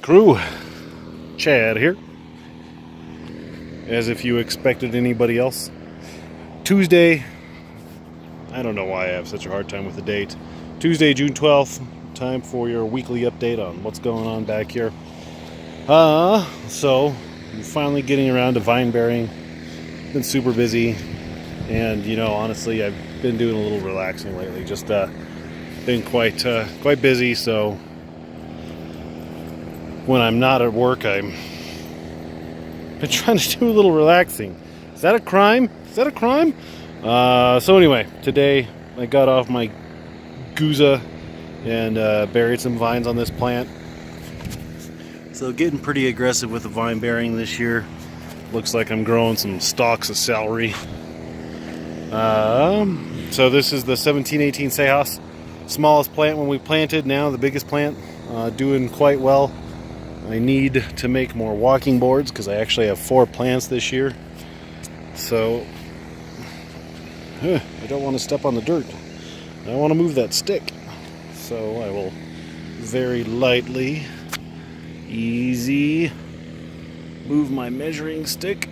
Crew, Chad here, as if you expected anybody else. Tuesday, I don't know why I have such a hard time with the date. Tuesday, June 12th, time for your weekly update on what's going on back here. So, I'm finally getting around to vine bearing. Been super busy, and honestly, I've been doing a little relaxing lately. Just been quite busy, so when I'm not at work, I've been trying to do a little relaxing. Is that a crime? Is that a crime? So anyway, today I got off my Guza and buried some vines on this plant. So getting pretty aggressive with the vine bearing this year. Looks like I'm growing some stalks of celery. So this is the 1718 Sejas. Smallest plant when we planted, now the biggest plant. Doing quite well. I need to make more walking boards because I actually have 4 plants this year. So I don't want to step on the dirt. I want to move that stick. So I will very lightly, easy, move my measuring stick.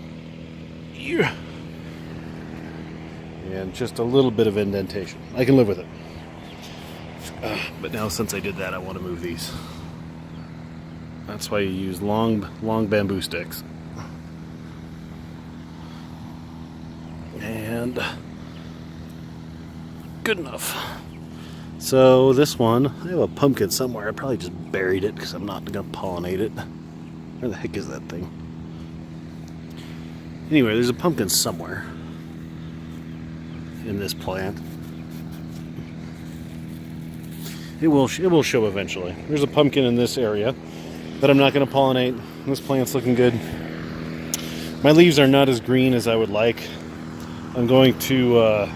Yeah. And just a little bit of indentation. I can live with it. But now since I did that, I want to move these. That's why you use long bamboo sticks. And good enough. So this one, I have a pumpkin somewhere. I probably just buried it because I'm not going to pollinate it. Where the heck is that thing? Anyway, there's a pumpkin somewhere in this plant. It will show eventually. There's a pumpkin in this area that I'm not going to pollinate. This plant's looking good. My leaves are not as green as I would like. I'm going to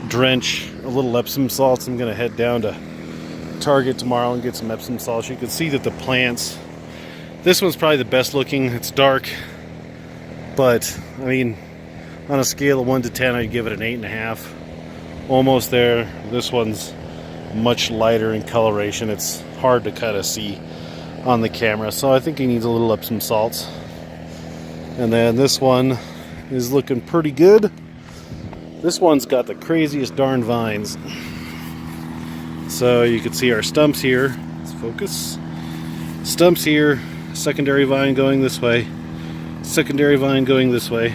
drench a little Epsom salts. I'm going to head down to Target tomorrow and get some Epsom salts. You can see that the plants, this one's probably the best looking. It's dark, but I mean, on a scale of 1 to 10, I'd give it an 8.5. Almost there. This one's much lighter in coloration. It's hard to kind of see on the camera, so I think he needs a little Epsom salts. And then this one is looking pretty good. This one's got the craziest darn vines. So you can see our stumps here. Let's focus. Stumps here, secondary vine going this way, secondary vine going this way,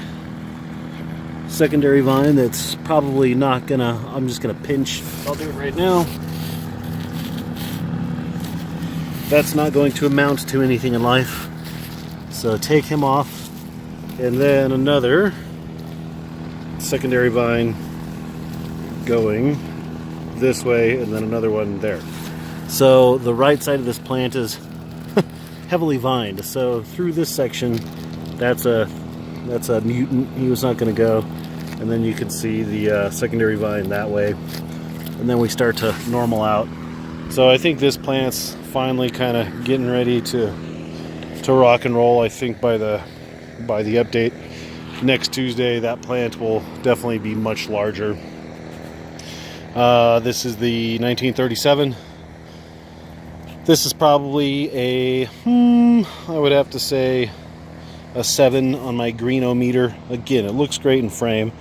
secondary vine that's probably not gonna, I'm just gonna pinch. I'll do it right now. That's not going to amount to anything in life. So take him off. And then another secondary vine going this way, and then another one there. So the right side of this plant is heavily vined. So through this section, that's a mutant. He was not going to go. And then you can see the secondary vine that way. And then we start to normal out. So I think this plant's finally kind of getting ready to rock and roll. I think by the update next Tuesday, that plant will definitely be much larger. This is the 1937. This is probably a I would have to say a 7 on my greenometer. Again, it looks great in frame,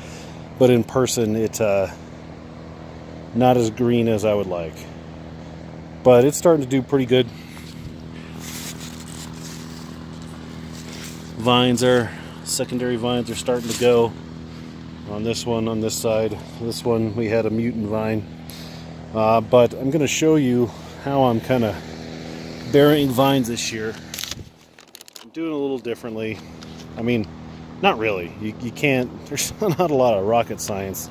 but in person it's not as green as I would like. But it's starting to do pretty good. Secondary vines are starting to go on this one, on this side. This one we had a mutant vine. But I'm going to show you how I'm kind of burying vines this year. I'm doing it a little differently. I mean, not really. You can't, there's not a lot of rocket science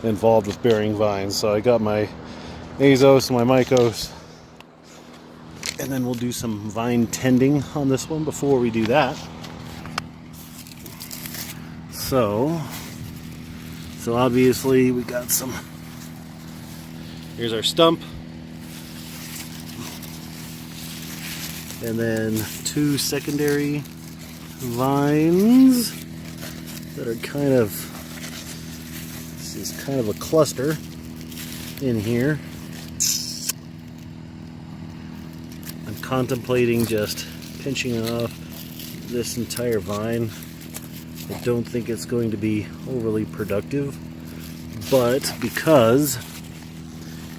involved with burying vines. So I got my Azos and my Mycos. And then we'll do some vine tending on this one before we do that. So obviously we got some, here's our stump. And then 2 secondary vines that are this is kind of a cluster in here. contemplating just pinching off this entire vine. I don't think it's going to be overly productive, but because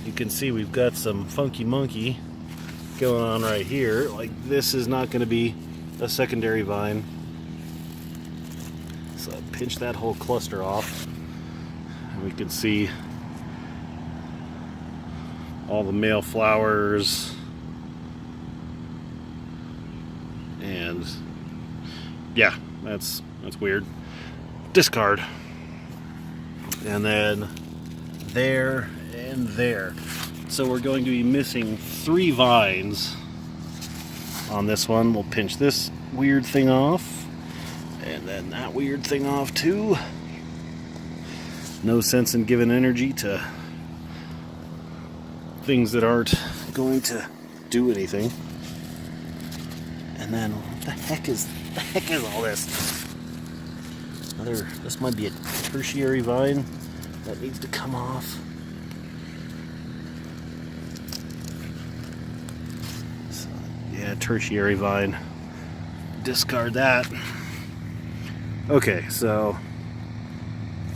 you can see we've got some funky monkey going on right here, like this is not going to be a secondary vine. So I pinch that whole cluster off, and we can see all the male flowers, and yeah, that's weird. Discard. And then there and there. So we're going to be missing 3 vines on this one. We'll pinch this weird thing off, and then that weird thing off too. No sense in giving energy to things that aren't going to do anything. And then what the heck is all this? This might be a tertiary vine that needs to come off. So, yeah, tertiary vine. Discard that. Okay, so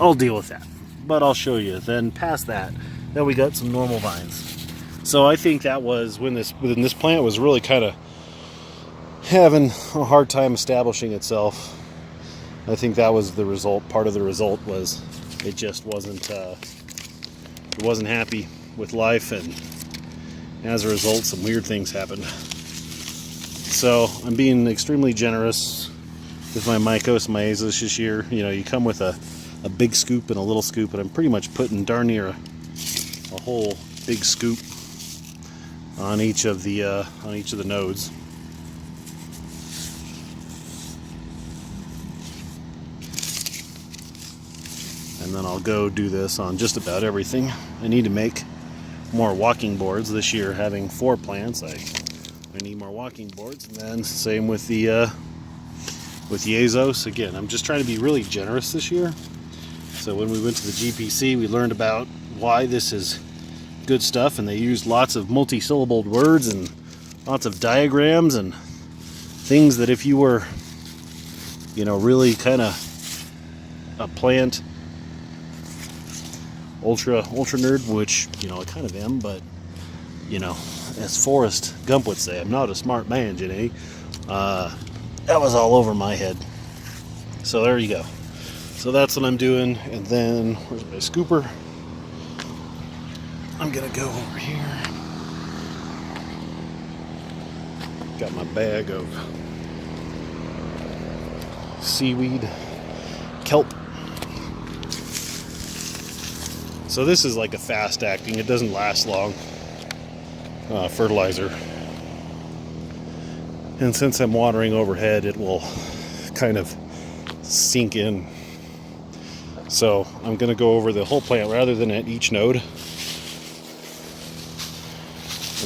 I'll deal with that, but I'll show you. Then past that, then we got some normal vines. So I think that was when this plant was really kind of having a hard time establishing itself. I think that was the result. Part of the result was it just wasn't happy with life, and as a result, some weird things happened. So I'm being extremely generous with my Mycos maiasis this year. You know, you come with a big scoop and a little scoop, and I'm pretty much putting darn near a whole big scoop on each of the nodes. And then I'll go do this on just about everything. I need to make more walking boards this year. Having 4 plants, I need more walking boards. And then same with the Azos. Again, I'm just trying to be really generous this year. So when we went to the GPC, we learned about why this is good stuff, and they used lots of multi-syllabled words and lots of diagrams and things that if you were, you know, really kind of a plant ultra nerd, which, you know, I kind of am, but, you know, as Forrest Gump would say, I'm not a smart man, Jenny. That was all over my head. So there you go. So that's what I'm doing. And then where's my scooper? I'm gonna go over here. Got my bag of seaweed, kelp. So this is like a fast acting, it doesn't last long, fertilizer. And since I'm watering overhead, it will kind of sink in. So I'm going to go over the whole plant rather than at each node. I'm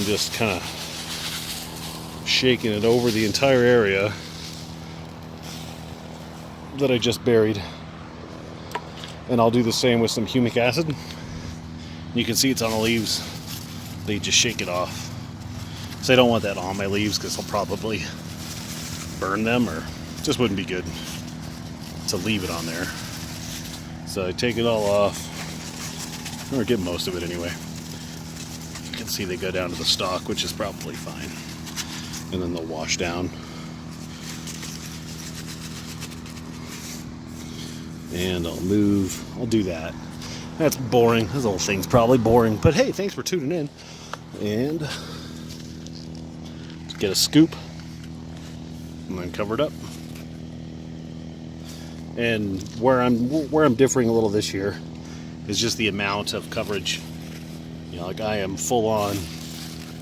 just kind of shaking it over the entire area that I just buried. And I'll do the same with some humic acid. You can see it's on the leaves. They just shake it off. So I don't want that on my leaves because I'll probably burn them, or it just wouldn't be good to leave it on there. So I take it all off, or get most of it anyway. You can see they go down to the stalk, which is probably fine. And then they'll wash down. And I'll do that. That's boring. This whole thing's probably boring. But hey, thanks for tuning in. And let's get a scoop and then cover it up. And where I'm differing a little this year is just the amount of coverage. You know, like I am full on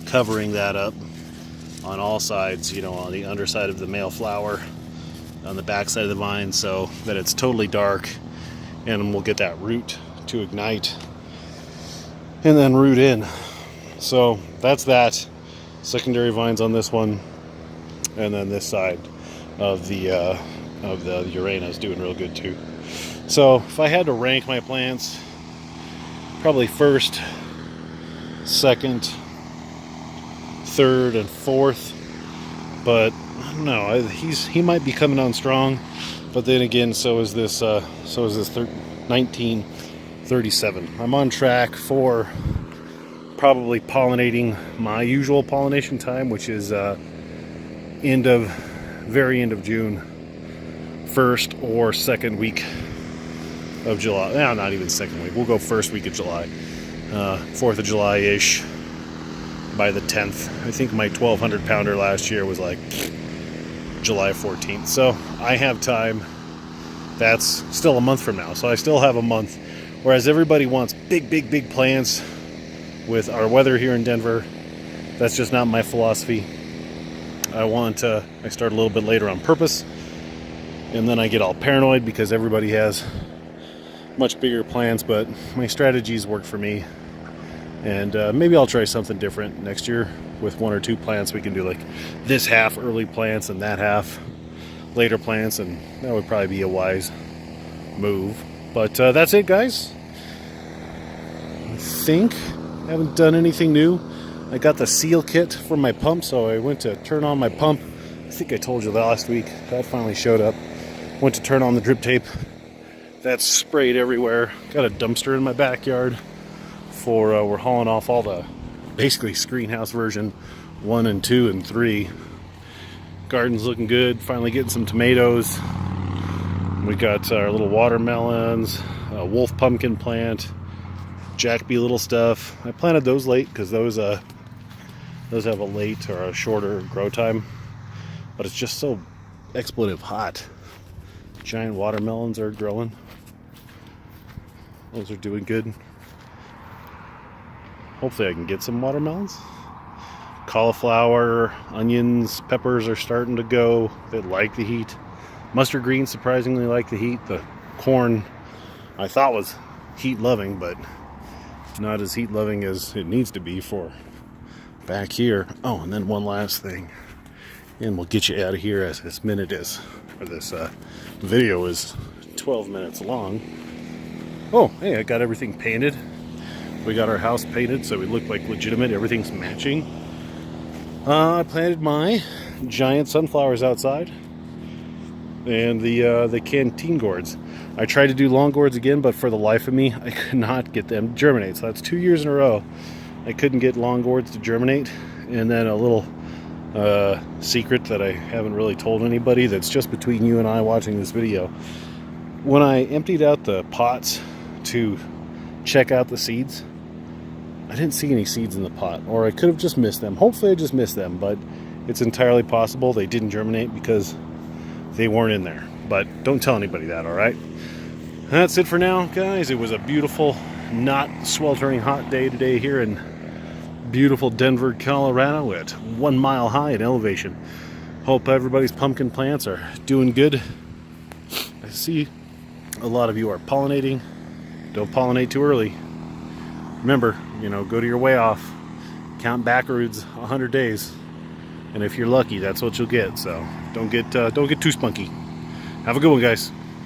covering that up on all sides, you know, on the underside of the male flower, on the back side of the vine, so that it's totally dark, and we'll get that root to ignite and then root in. So that's that. Secondary vines on this one, and then this side of the Urana is doing real good too. So if I had to rank my plants, probably first, second, third, and fourth but I don't know. He might be coming on strong, but then again, so is this 1937. I'm on track for probably pollinating my usual pollination time, which is very end of June, first or second week of July. No, not even second week. We'll go first week of July, 4th of July-ish. By the 10th, I think my 1,200 pounder last year was like July 14th. So I have time. That's still a month from now. So I still have a month. Whereas everybody wants big plants with our weather here in Denver. That's just not my philosophy. I start a little bit later on purpose. And then I get all paranoid because everybody has much bigger plants. But my strategies work for me. And maybe I'll try something different next year with 1 or 2 plants. We can do like this half early plants and that half later plants, and that would probably be a wise move. But that's it, guys. I think I haven't done anything new. I got the seal kit for my pump, so I went to turn on my pump. I think I told you that last week. That finally showed up. Went to turn on the drip tape. That's sprayed everywhere. Got a dumpster in my backyard. We're hauling off all the basically screenhouse version 1 and 2 and 3. Garden's looking good. Finally getting some tomatoes. We got our little watermelons, a wolf pumpkin plant, Jack Bee little stuff. I planted those late because those have a late or a shorter grow time, but it's just so expletive hot. Giant watermelons are growing. Those are doing good. Hopefully I can get some watermelons. Cauliflower, onions, peppers are starting to go. They like the heat. Mustard greens surprisingly like the heat. The corn I thought was heat loving, but not as heat loving as it needs to be for back here. Oh, and then one last thing, and we'll get you out of here as this video is 12 minutes long. Oh, hey, I got everything painted. We got our house painted so we look like legitimate. Everything's matching. I planted my giant sunflowers outside and the canteen gourds. I tried to do long gourds again, but for the life of me, I could not get them to germinate. So that's 2 years in a row I couldn't get long gourds to germinate. And then a little secret that I haven't really told anybody, that's just between you and I watching this video. When I emptied out the pots to check out the seeds, I didn't see any seeds in the pot, or I could have just missed them. Hopefully I just missed them, but it's entirely possible they didn't germinate because they weren't in there. But don't tell anybody that, all right? That's it for now, guys. It was a beautiful, not sweltering hot day today here in beautiful Denver, Colorado at 1 mile high in elevation. Hope everybody's pumpkin plants are doing good. I see a lot of you are pollinating. Don't pollinate too early. Remember, go to your way off. Count backwards 100 days. And if you're lucky, that's what you'll get. So don't get too spunky. Have a good one, guys.